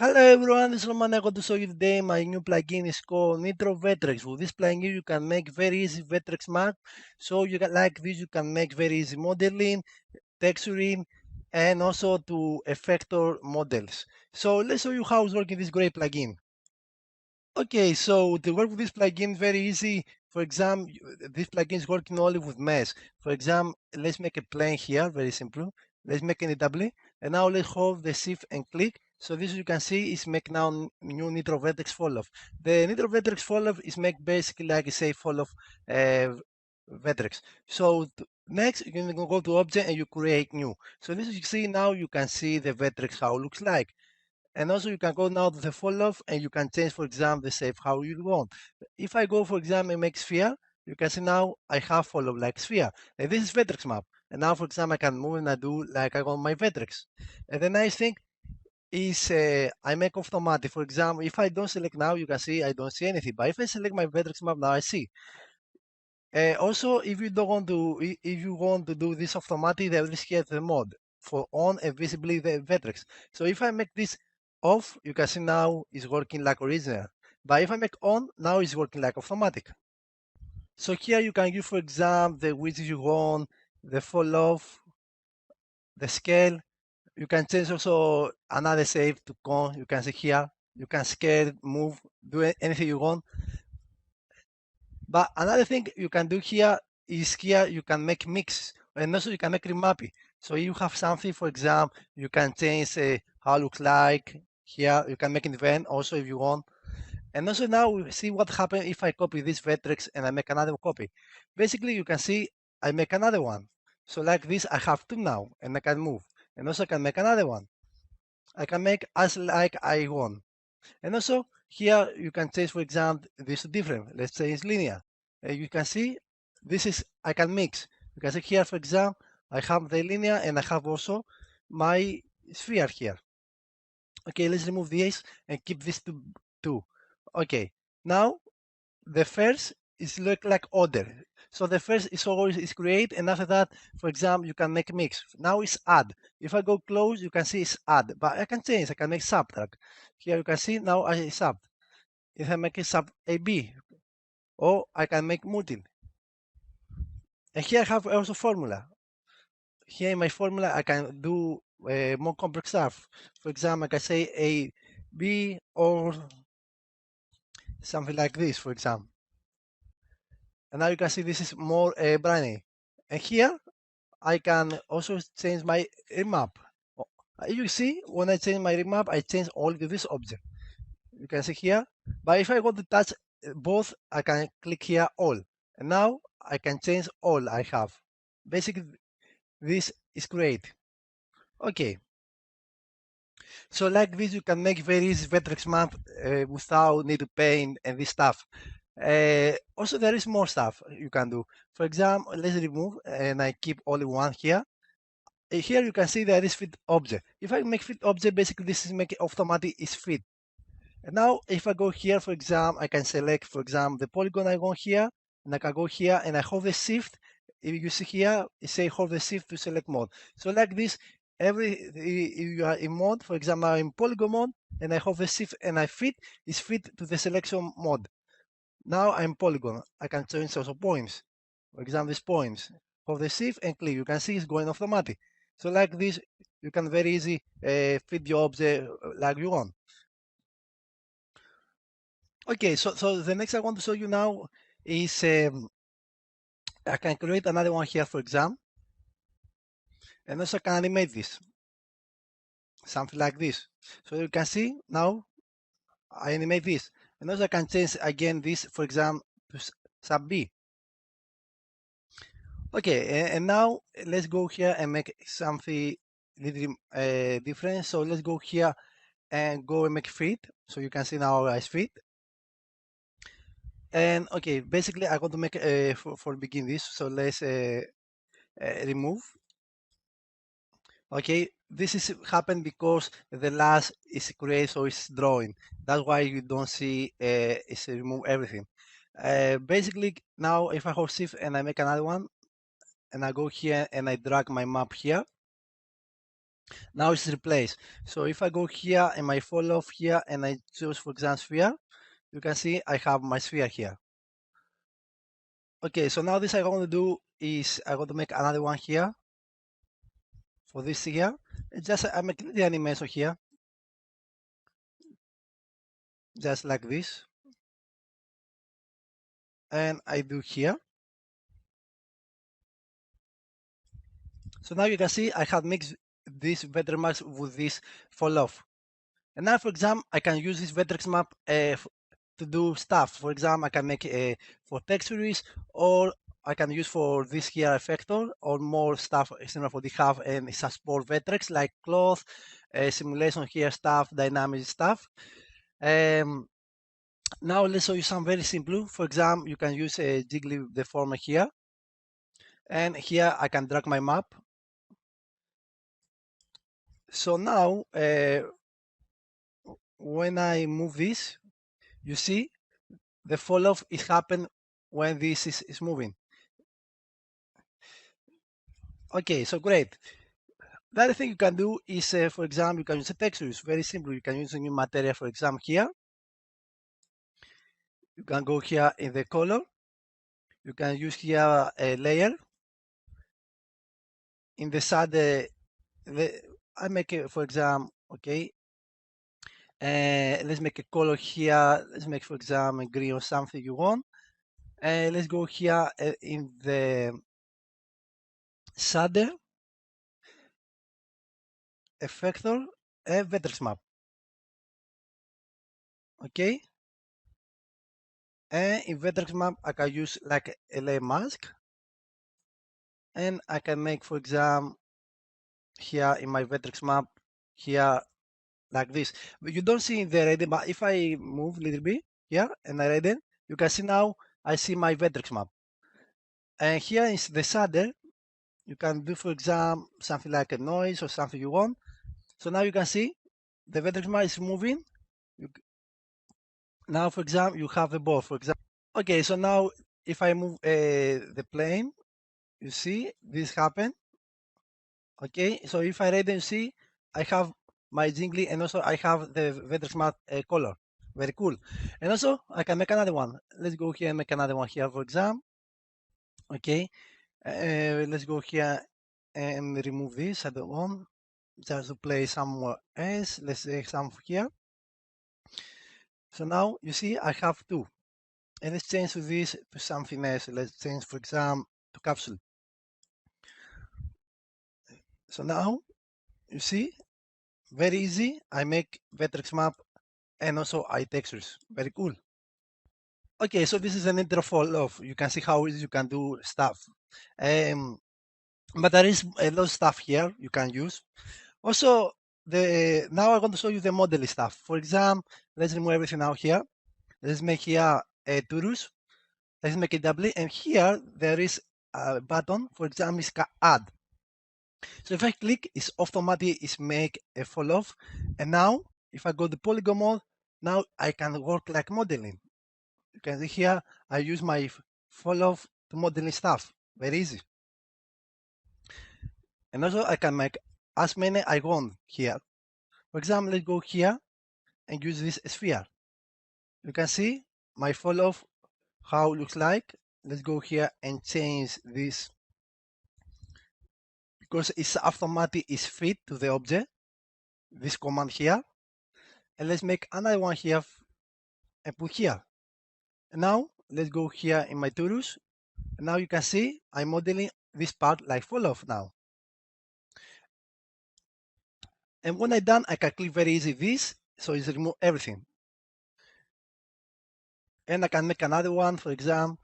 Hello everyone, this is Roman. I'm going to show you today my new plugin is called NitroVertex. With this plugin you can make very easy vertex map. So you can like this, you can make very easy modeling, texturing, and also to effector models. So let's show you how it's working this great plugin. Okay, so to work with this plugin very easy. For example, this plugin is working only with mesh. For example, let's make a plane here, very simple. Let's make an EW, and now let's hold the shift and click. So this you can see is make now new NitroVertex fall-off. The NitroVertex fall-off is make basically like a say fall-off vertex. So next you can go to object and you create new. So this you see now you can see the vertex how it looks like. And also you can go now to the fall off and you can change, for example, the shape how you want. If I go, for example, and make sphere, you can see now I have fall off like sphere. And this is vertex map. And now, for example, I can move and I do like I want my vertex. And the nice thing is I make automatic. For example, if I don't select now, you can see I don't see anything. But if I select my vertex map now, I see. Also, if you don't want to, if you want to do this automatic, there is here the mode for on and visibly the vertex. So if I make this off, you can see now it's working like original. But if I make on, now it's working like automatic. So here you can use, for example, the width you want, the fall off, the scale. You can change also another shape to cone. You can see here. You can scale, move, do anything you want. But another thing you can do here is here you can make mix and also you can make remapping. So you have something, for example, you can change how it looks like here. You can make an event also if you want. And also now we see what happens if I copy this vertex and I make another copy. Basically, you can see I make another one. So like this, I have two now and I can move. And also I can make another one. I can make as like I want. And also here you can change, for example, this is different. Let's say it's linear. You can see this is, I can mix. You can see here, for example, I have the linear and I have also my sphere here. Okay, let's remove this and keep this to 2. Okay, now the first is look like order. So the first is always is create, and after that, for example, you can make mix. Now it's add. If I go close, you can see it's add, but I can change. I can make subtract. Here you can see now I sub. If I make a sub AB, or I can make multi. And here I have also formula. Here in my formula, I can do more complex stuff. For example, I can say A, B, or something like this, for example. And now you can see this is more brainy. And here I can also change my remap. You see, when I change my remap, I change only this object. You can see here. But if I want to touch both, I can click here all. And now I can change all I have. Basically, this is great. Okay. So like this, you can make very easy vertex map without need to paint and this stuff. Also, there is more stuff you can do. For example, let's remove and I keep only one here. Here you can see there is fit object. If I make fit object, basically this is make it automatic is fit. And now if I go here, for example, I can select, for example, the polygon I want here, and I can go here and I hold the shift. If you see here, it say hold the shift to select mode. So like this, if you are in mode, for example, I'm in polygon mode, and I hold the shift and I fit, is fit to the selection mode. Now I'm polygon. I can change also points. For example, these points. Hold the shift and click. You can see it's going automatic. So like this, you can very easy fit your object like you want. Okay, so the next I want to show you now is I can create another one here, for example, and also I can animate this, something like this. So you can see now I animate this, and also I can change again this, for example, to sub B. Okay, and now let's go here and make something little different. So let's go here and go and make fit. So you can see now I fit. And okay, basically I want to make for begin this. So let's remove. Okay, this is happened because the last is create, so it's drawing. That's why you don't see it's remove everything. Basically now if I hold shift and I make another one, and I go here and I drag my map here, Now it's replaced. So if I go here and my fall off here and I choose, for example, sphere, you can see I have my sphere here. Okay, so now this I'm going to do is I'm going to make another one here for this here. It's just I make the animation here, just like this, and I do here. So now you can see I have mixed this vector maps with this fall off. And now, for example, I can use this vertex map to do stuff. For example, I can make for textures, or I can use for this here effector, or more stuff similar for the have and support vertex like cloth, simulation here stuff, dynamic stuff. Now let's show you some very simple. For example, you can use a jiggly deformer here, and here I can drag my map. So now, when I move this, you see the fall off is happen when this is moving. Okay, so great. The other thing you can do is, for example, you can use a texture. It's very simple. You can use a new material, for example, here. You can go here in the color. You can use here a layer. In the side, I make it, for example, okay. Let's make a color here. Let's make, for example, green or something you want. Let's go here in the shader, effector, and vertex map. Okay. And in vertex map, I can use like a layer mask. And I can make, for example, here in my vertex map, here like this. But you don't see the red, but if I move a little bit here and I redden, you can see now I see my vertex map. And here is the shader. You can do, for example, something like a noise or something you want. So now you can see the vertex map is moving. Now, for example, you have a ball, for example. Okay, so now if I move the plane, you see this happen. Okay, so if I read and see, I have my jingly and also I have the very smart color. Very cool. And also I can make another one. Let's go here and make another one here, for example. Okay, let's go here and remove this. I don't want just to play somewhere else. Let's say some here. So now you see I have two. And let's change this to something else. Let's change, for example, to capsule. So now you see, very easy. I make vertex map and also eye textures. Very cool. Okay, so this is an intro fall off. You can see how easy you can do stuff. Um, but there is a lot of stuff here you can use. Also, the now I'm going to show you the modeling stuff. For example, let's remove everything out here. Let's make here a torus. Let's make it doubly, and here there is a button. For example, it's add. So if I click, it's automatically is make a fall off. And now, if I go to polygon mode, now I can work like modeling. You can see here, I use my fall off to modeling stuff. Very easy. And also I can make as many I want here. For example, let's go here and use this sphere. You can see my fall off, how it looks like. Let's go here and change this because it's automatic is fit to the object. This command here. And let's make another one here and put here. And now let's go here in my torus. And now you can see I'm modeling this part like fall off now. And when I'm done, I can click very easy this, so it's remove everything. And I can make another one, for example,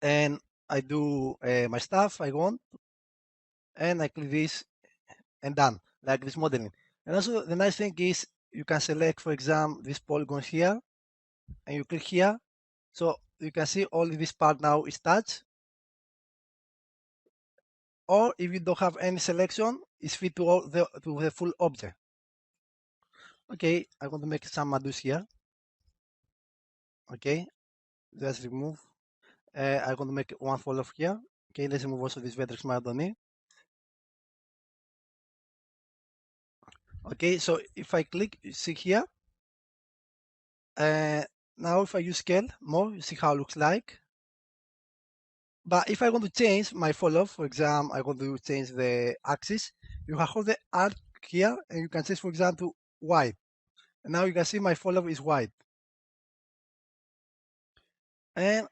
and I do my stuff I want, and I click this and done, like this modeling. And also the nice thing is you can select, for example, this polygon here, and you click here, so you can see only this part now is touched. Or if you don't have any selection, it's fit to the full object. Okay, I'm going to make some adus here. Okay, just remove. I'm going to make one fall off here. Okay, let's remove also this vertex mark on it. Okay, so if I click, you see here, now if I use scale more, you see how it looks like. But if I want to change my follow, for example, I want to change the axis, you can hold the arc here and you can change, for example, to white. And now you can see my follow is white. And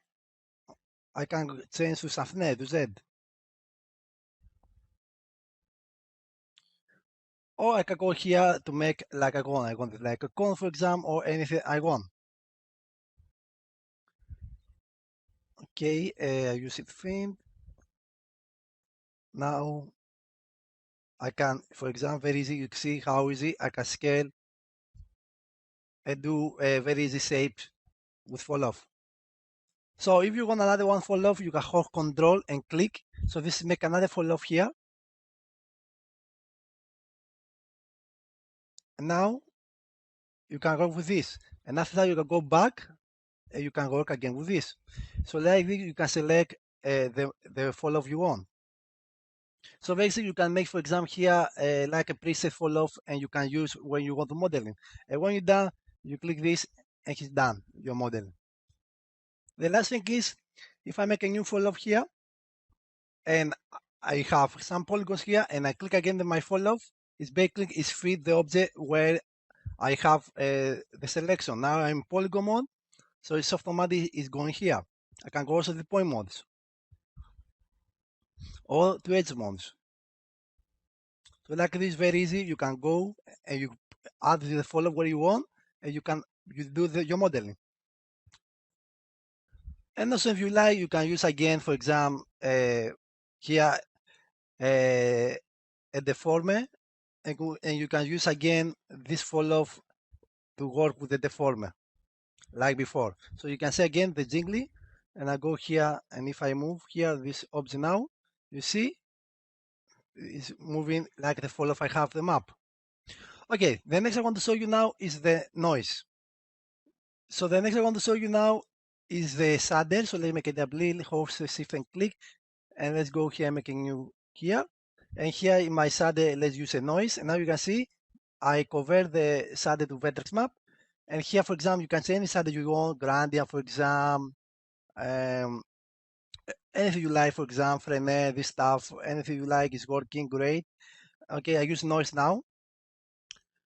I can change to something else, to Z. Or I can go here to make like a cone. I want like a cone, for example, or anything I want. Okay, I use it theme. Now I can, for example, very easy, you see how easy I can scale and do a very easy shape with fall off. So if you want another one fall off, you can hold control and click. So this make another fall off here. And now you can work with this. And after that, you can go back and you can work again with this. So like this, you can select the fall off you want. So basically, you can make, for example, here like a preset fall off, and you can use when you want to modeling. And when you're done, you click this, and it's done, your modeling. The last thing is, if I make a new fall off here, and I have some polygons here, and I click again on my fall off, it's basically is fit the object where I have the selection. Now I'm polygon mode, so it's automatically is going here. I can go also to the point modes or to edge modes. So like this, very easy. You can go and you add the follow where you want, and you do your modeling. And also, if you like, you can use again, for example, here a deformer, and you can use again this follow to work with the deformer like before. So you can say again the jingly, and I go here, and if I move here this object now, you see it's moving like the follow I have the map. Okay, the next I want to show you now is the noise. So the next I want to show you now is the shader. So let's make a double, hold shift and click, and let's go here, making new here. And here in my shader, let's use a noise. And now you can see I cover the shader to vertex map. And here, for example, you can say any shader you want, gradient, for example, um, anything you like, for example, Frenet, this stuff, anything you like is working great. Okay, I use noise now.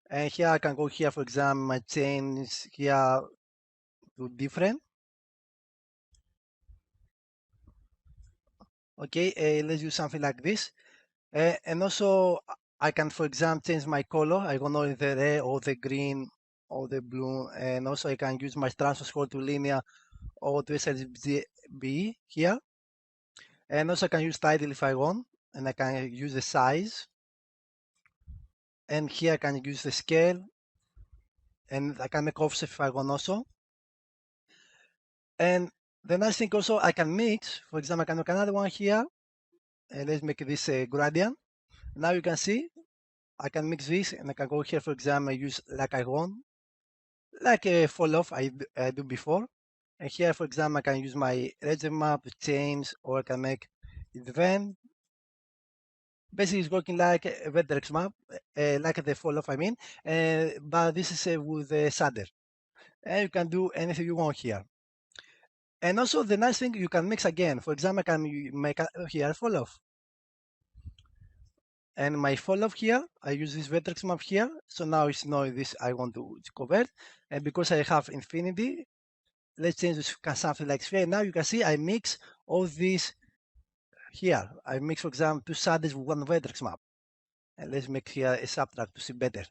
And here I can go here, for example, my chains here to different. Okay, let's do something like this. And also I can, for example, change my color. I don't know if the red or the green or the blue. And also I can use my transfer scroll to linear or to SLB here. And also I can use title if I want. And I can use the size. And here I can use the scale. And I can make offset if I want also. And the nice thing also I can mix. For example, I can make another one here. And let's make this a gradient. Now you can see I can mix this, and I can go here, for example, use like I want, like a fall off I do before. And here, for example, I can use my region map to change, or I can make it then. Basically, it's working like a vertex map, like the fall off I mean, but this is with the shader. And you can do anything you want here. And also the nice thing, you can mix again. For example, I can make here fall off. And my fall off here, I use this vertex map here. So now it's not this I want to cover. And because I have infinity, let's change this something like sphere. Now you can see I mix all these here. I mix, for example, two shaders with one vertex map. And let's make here a subtract to see better.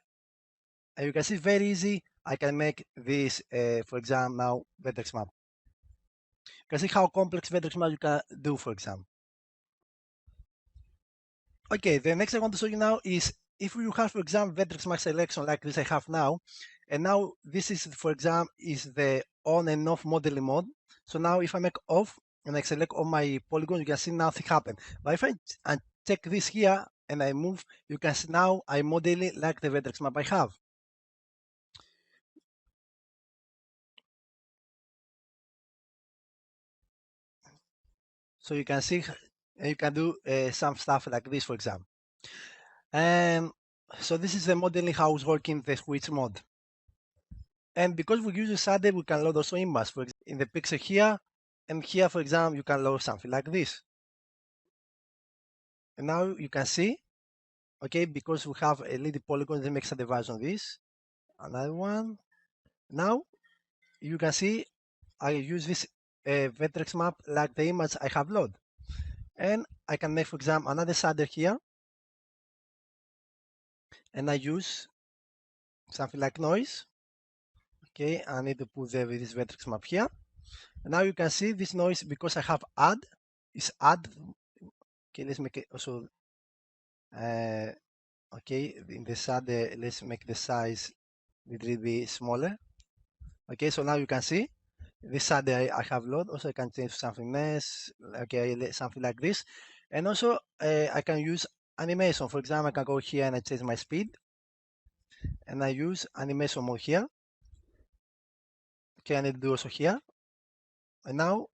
And you can see very easy. I can make this, for example, now vertex map. You can see how complex vertex map you can do, for example. Okay, the next I want to show you now is if you have, for example, vertex map selection like this I have now, and now this is, for example, is the on and off modeling mode. So now if I make off and I select all my polygons, you can see nothing happen. But if I check this here and I move, you can see now I model it like the vertex map I have. So you can see you can do some stuff like this, for example. And So this is the modeling how it's working the switch mode. And because we use shader, we can load also image. For example, in the pixel here, and here, for example, you can load something like this. And now you can see, okay, because we have a little polygon, that makes a device on this. Another one. Now you can see I use this vertex map like the image I have loaded. And I can make, for example, another shader here. And I use something like noise. Okay, I need to put this vertex map here. And now you can see this noise because I have add. Is add. Okay, let's make it also. Okay, in the shader, let's make the size a little bit smaller. Okay, so now you can see this shader I have loaded. Also, I can change something else. Okay, something like this. And also, I can use animation. For example, I can go here and I change my speed. And I use animation mode here. Okay, I need to do also here. And now,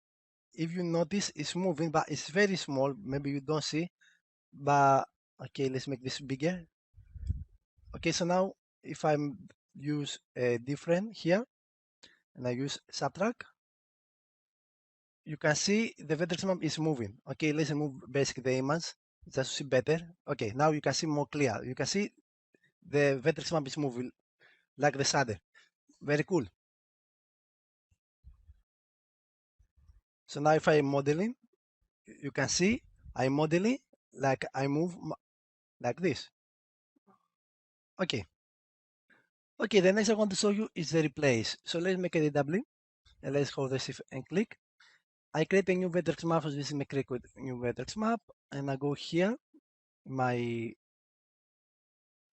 if you notice, it's moving, but it's very small. Maybe you don't see. But okay, let's make this bigger. Okay, so now if I use a different here and I use subtract, you can see the vertex map is moving. Okay, let's remove basically the image just to see better. Okay, now you can see more clear. You can see the vertex map is moving like the shader. Very cool. So now if I'm modeling, you can see I'm modeling like I move like this. Okay. Okay, the next I want to show you is the replace. So let's make a DW and let's hold the shift and click. I create a new vertex map, so this is my create new vertex map, and I go here in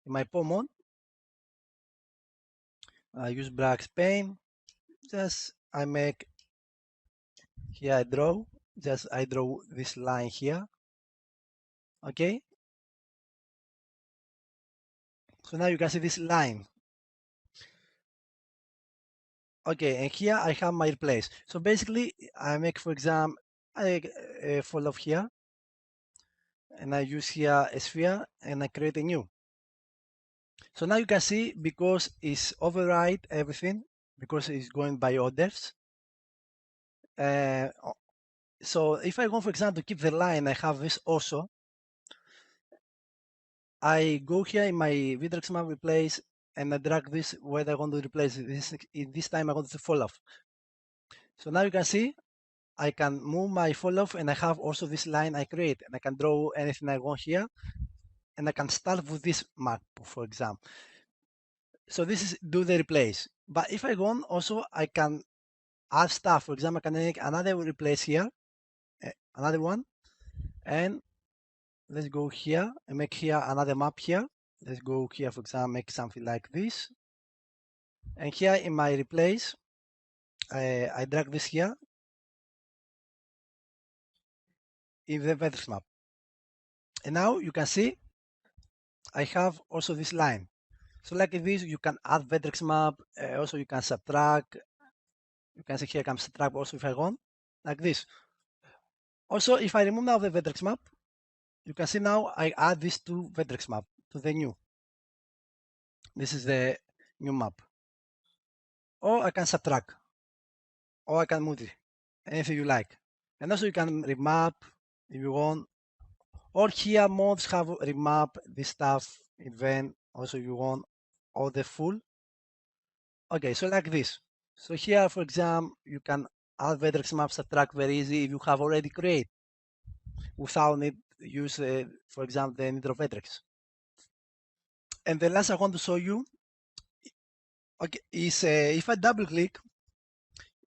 my pawn mode. I use brush pen. Just I make here I draw. Just I draw this line here. Okay. So now you can see this line. Okay, and here I have my replace. So basically, I make, for example, I follow here, and I use here a sphere, and I create a new. So now you can see because it's override everything because it's going by orders. So if I want, for example, to keep the line, I have this also. I go here in my vertex map replace and I drag this where I want to replace this. This time I want to fall off. So now you can see I can move my fall off and I have also this line I create and I can draw anything I want here and I can start with this map, for example. So this is do the replace. But if I want also I can add stuff. For example, I can make another replace here, another one, and let's go here and make here another map here. Let's go here, for example, make something like this. And here in my replace, I drag this here in the vertex map. And now you can see I have also this line. So like this, you can add vertex map. Also, you can subtract. You can see here I can subtract also if I want, like this. Also, if I remove now the vertex map, you can see now I add these two vertex map to the new. This is the new map. Or I can subtract. Or I can move it. Anything you like. And also you can remap if you want. Or here mods have remap this stuff event. Also you want all the full. Okay, so like this. So here, for example, you can add vertex map subtract very easy if you have already created without need use, for example, the NitroVertex. And the last I want to show you, okay, is if I double click,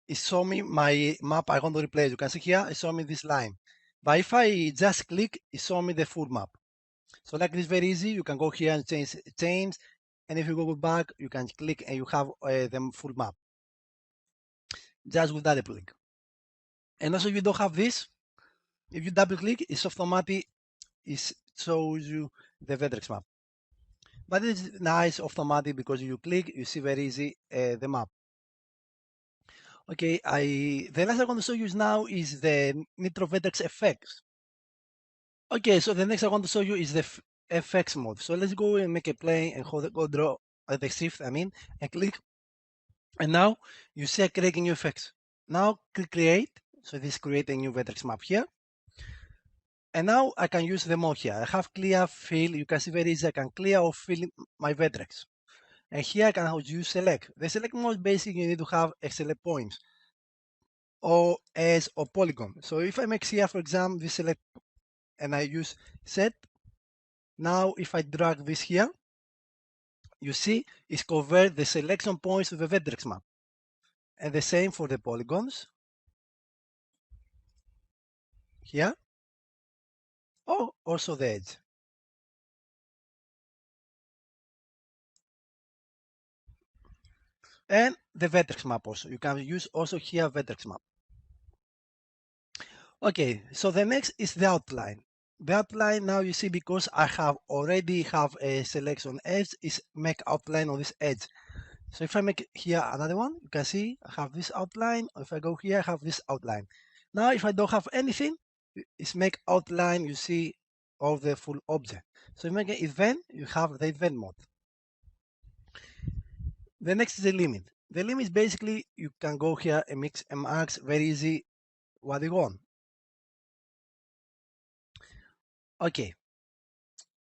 it show me my map I want to replace. You can see here, it show me this line. But if I just click, it show me the full map. So like this, very easy. You can go here and change, and if you go back, you can click and you have the full map. Just with that click. And also, if you don't have this, if you double click, it's automatic. It shows you the vertex map. But it's nice automatic because you click, you see very easy the map. Okay, the last I want to show you now is the NitroVertex effects. Okay, so the next I want to show you is the FX mode. So let's go and make a plane and hold go draw the shift, and click. And now you see I create a new effects. Now click create. So this create a new vertex map here. And now I can use the mode here. I have clear fill. You can see very easy. I can clear or fill my vertex. And here I can use select. The select mode basically you need to have a select points or edge or polygon. So if I make here, for example, this select and I use set. Now if I drag this here, you see it's convert the selection points to the vertex map. And the same for the polygons here, or also the edge. And the vertex map also. You can use also here vertex map. Okay, so the next is the outline. The outline now you see because I have already have a selection edge is make outline on this edge. So if I make here another one, you can see I have this outline. If I go here, I have this outline. Now if I don't have anything, it's make outline, you see of the full object. So you make an event, you have the event mode. The next is the limit. The limit is basically you can go here and mix and max very easy what you want. Okay,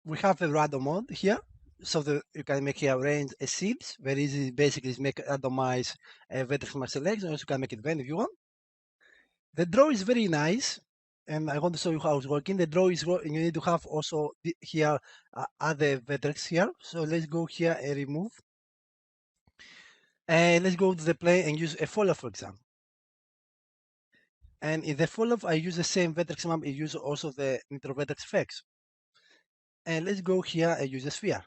we have the random mode here. So you can make here range a seeds. Very easy. Basically, is make randomize vertex max selection. Also, you can make it event if you want. The draw is very nice, and I want to show you how it's working. The draw is you need to have also here other vertex here. So let's go here and remove. And let's go to the plane and use a follow, for example. And in the follow, I use the same vertex map. I use also the NitroVertex effects. And let's go here and use a sphere.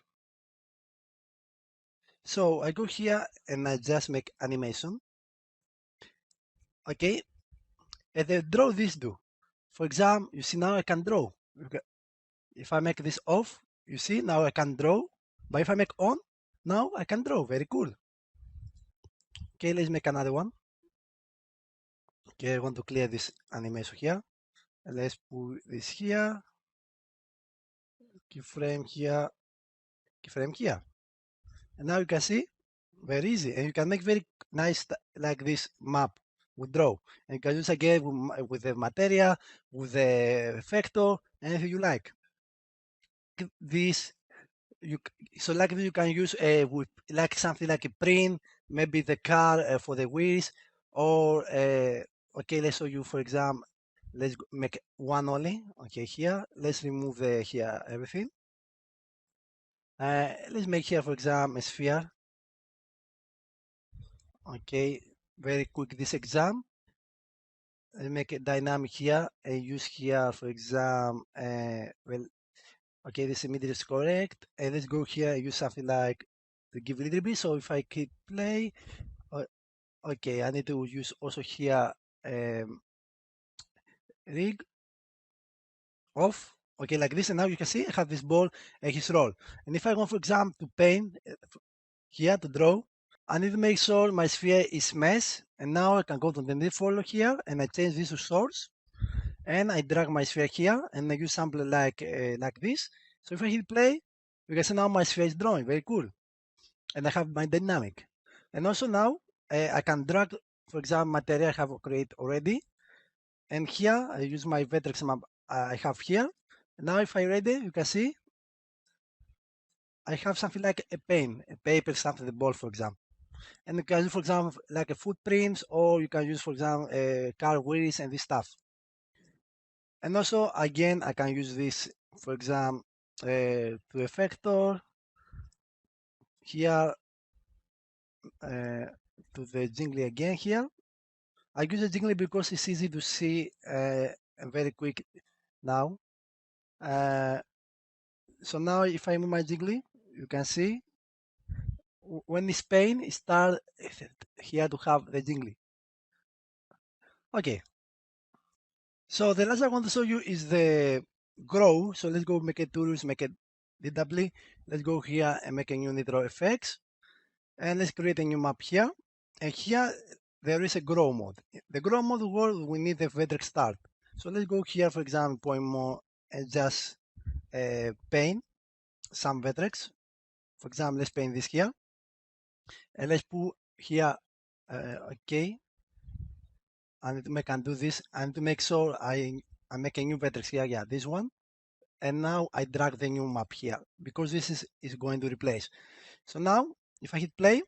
So I go here and I just make animation. Okay, and then draw this do. For example, you see now I can draw. If I make this off, you see now I can draw. But if I make on, now I can draw. Very cool. Okay, let's make another one. Okay, I want to clear this animation here. And let's put this here. Keyframe here. Keyframe here. And now you can see very easy, and you can make very nice like this map with draw, and you can use again with the material, with the effector, anything you like. This so like this you can use with like something like a print, maybe the car for the wheels, or okay, let's show you for example. Let's make one only. Okay, here let's remove the here everything. Let's make here for example a sphere. Okay, very quick this exam. Let's make it dynamic here and use here for example well, okay, this immediate is correct, and let's go here and use something like to give a little bit. So if I click play, okay, I need to use also here rig off, okay, like this, and now you can see I have this ball and his roll. And if I want for example to paint here to draw, I need to make sure my sphere is mesh, and now I can go to the new folder here and I change this to source, and I drag my sphere here and I use sample like this. So if I hit play, you can see now my sphere is drawing, very cool, and I have my dynamic. And also now I can drag, for example, material I have created already, and here I use my vertex map I have here. And now if I ready, you can see I have something like a pen, a paper, something the ball, for example. And you can use, for example, like a footprints, or you can use, for example, car wheels and this stuff. And also, again, I can use this, for example, to effector here, to the jingly again here. I use the jingly because it's easy to see and very quick now. So now if I move my jingly, you can see when it's paint, it start here to have the jingly. Okay. So the last I want to show you is the grow. So let's go make it tools, make it DW. Let's go here and make a new NitroVertex. And let's create a new map here. And here there is a grow mode. The grow mode works, we need the vertex start. So let's go here, for example, point more and just paint. some vertex. For example, let's paint this here, and let's put here, okay, and I can do this, and to make sure I make a new vertex here, yeah, this one, and now I drag the new map here, because this is going to replace. So now, if I hit play,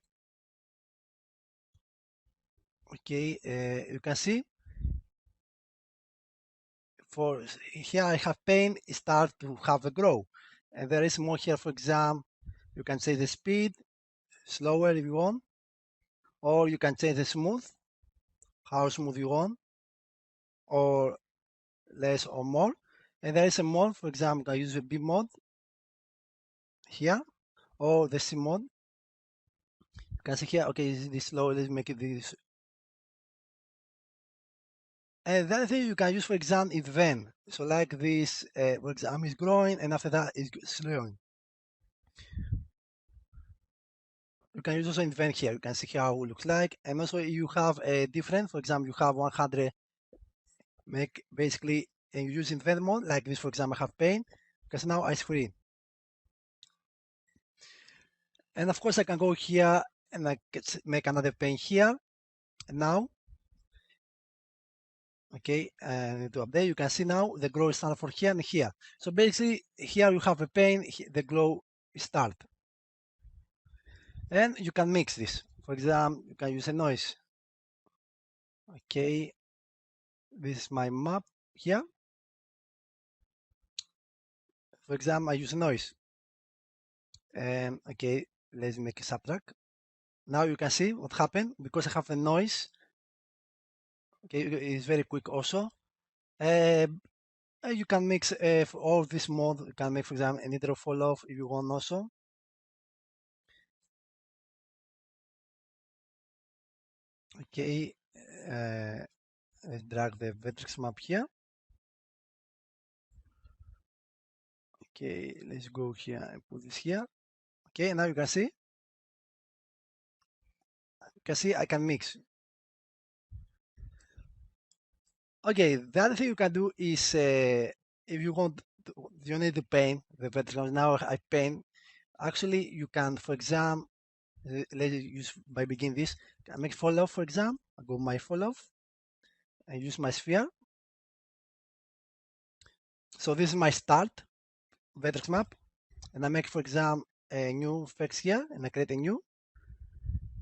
okay, you can see, for here I have paint start to have a grow, and there is more here. For example, you can change the speed, slower if you want, or you can change the smooth, how smooth you want, or less or more. And there is a mode, for example, I use the B mode here, or the C mode. You can see here, okay, this slow, let's make it this. And the other thing you can use, for example, is Venn. So like this, for example, is growing, and after that is slowing. You can use also invent here. You can see how it looks like, and also you have a different. For example, you have 100 make basically, and you use invent mode like this. For example, I have paint because now I screen, and of course I can go here and I can make another paint here. And now, okay, and to update, you can see now the glow start for here and here. So basically, here you have a paint, the glow start. And you can mix this. For example, you can use a noise. Okay, this is my map here. For example, I use a noise. And okay, let's make a subtract. Now you can see what happened because I have a noise. Okay, it's very quick also. You can mix for all this mode. You can make, for example, a nitro fall off if you want also. Okay, let's drag the vertex map here. Okay, let's go here and put this here. Okay, now you can see. You can see I can mix. Okay, the other thing you can do is if you want, you need to paint the vertex. Now I paint. Actually, you can, for example, let's use by begin this. I make fall off, for example. I go my fall off and use my sphere. So this is my start vertex map, and I make, for example, a new effects here, and I create a new,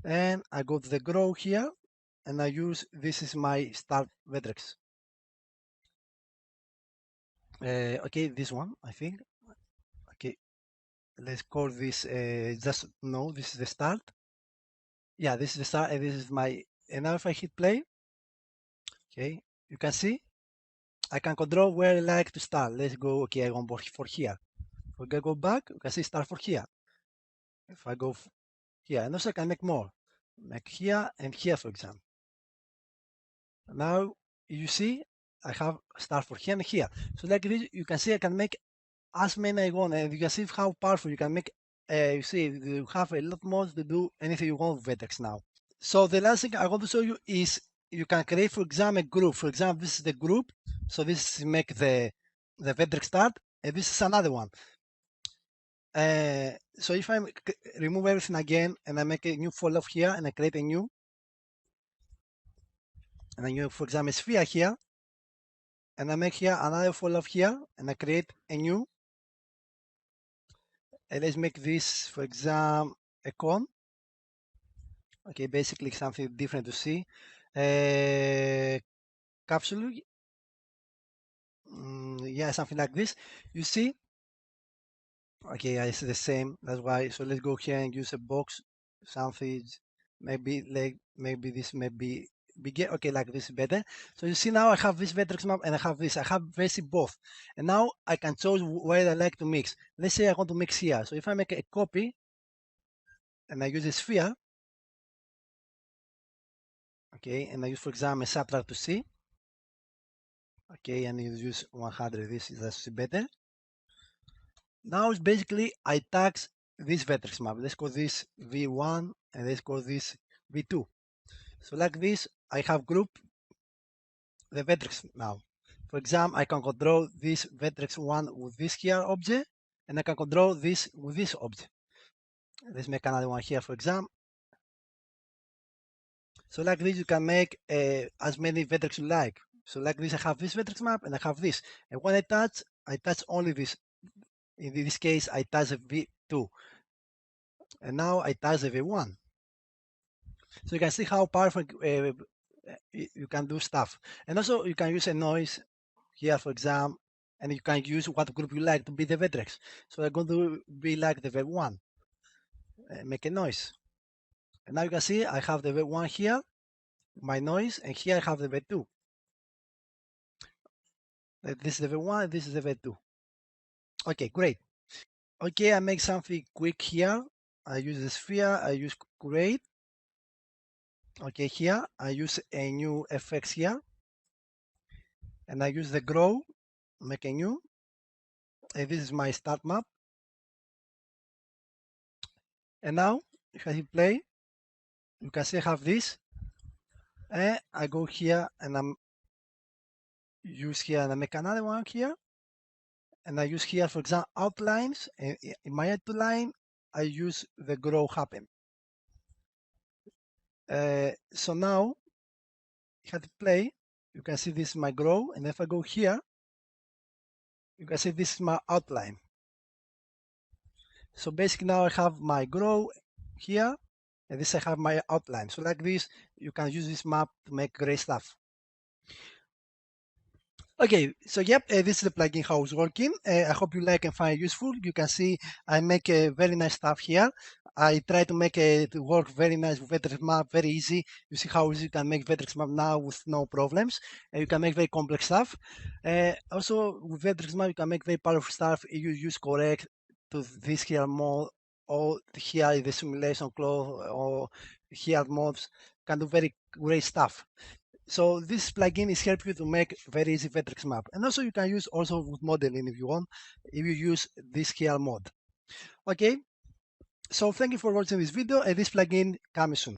and I go to the grow here, and I use this is my start vertex. Okay, this one I think. Okay, let's call this just no. This is the start. Yeah, this is the start, and this is my. And now if I hit play, okay, you can see I can control where I like to start. Let's go. Okay, I want for here. If I go back, you can see start for here. If I go here, and also I can make more. Make here and here, for example. Now you see I have start for here and here. So like this, you can see I can make as many I want, and you can see how powerful you can make. You see, you have a lot more to do anything you want with vertex now. So the last thing I want to show you is you can create, for example, a group. For example, this is the group. So this is make the vertex start, and this is another one. So if I remove everything again and I make a new fall off here and I create a new, and I use, for example, a sphere here, and I make here another fall off here and I create a new, and let's make this, for example, a cone. Okay, basically something different to see. Capsule, yeah, something like this. You see, okay, it's the same. That's why. So let's go here and use a box, something. Maybe like maybe this may be bigger. Okay, like this is better. So you see now I have this vertex map and I have this. I have basically both, and now I can choose where I like to mix. Let's say I want to mix here. So if I make a copy and I use a sphere, okay, and I use, for example, a subtract to see. Okay, and you use 100. This is that's better. Now it's basically I tax this vertex map. Let's call this V1 and let's call this V2. So like this, I have grouped the vertex now. For example, I can control this vertex 1 with this here object, and I can control this with this object. Let's make another one here, for example. So like this, you can make as many vertex you like. So like this, I have this vertex map and I have this. And when I touch only this. In this case, I touch the V2. And now I touch the V1. So you can see how powerful you can do stuff. And also you can use a noise here, for example, and you can use what group you like to be the vertex. So I'm going to be like the V1, make a noise. And now you can see I have the V1 here, my noise, and here I have the V2. This is the V1, this is the V2. Okay, great. Okay, I make something quick here. I use the sphere, I use create. Okay, here I use a new effects here, and I use the grow, make a new, and this is my start map. And now if I hit play, you can see I have this, and I go here and I'm use here and I make another one here, and I use here, for example, outlines, and in my outline I use the grow happen. So now if I hit play, you can see this is my grow, and if I go here, you can see this is my outline. So basically now I have my grow here, and this I have my outline. So like this, you can use this map to make great stuff. Okay, so yep, this is the plugin how it's working. I hope you like and find it useful. You can see I make a very nice stuff here. I try to make it work very nice with vertex map, very easy. You see how easy you can make vertex map now with no problems. And you can make very complex stuff. Also with vertex map, you can make very powerful stuff if you use correct to this here mode, or here the simulation cloth, or here modes, can do very great stuff. So this plugin is help you to make very easy vertex map. And also you can use also with modeling if you want, if you use this here mode. Okay, so thank you for watching this video, and this plugin comes soon.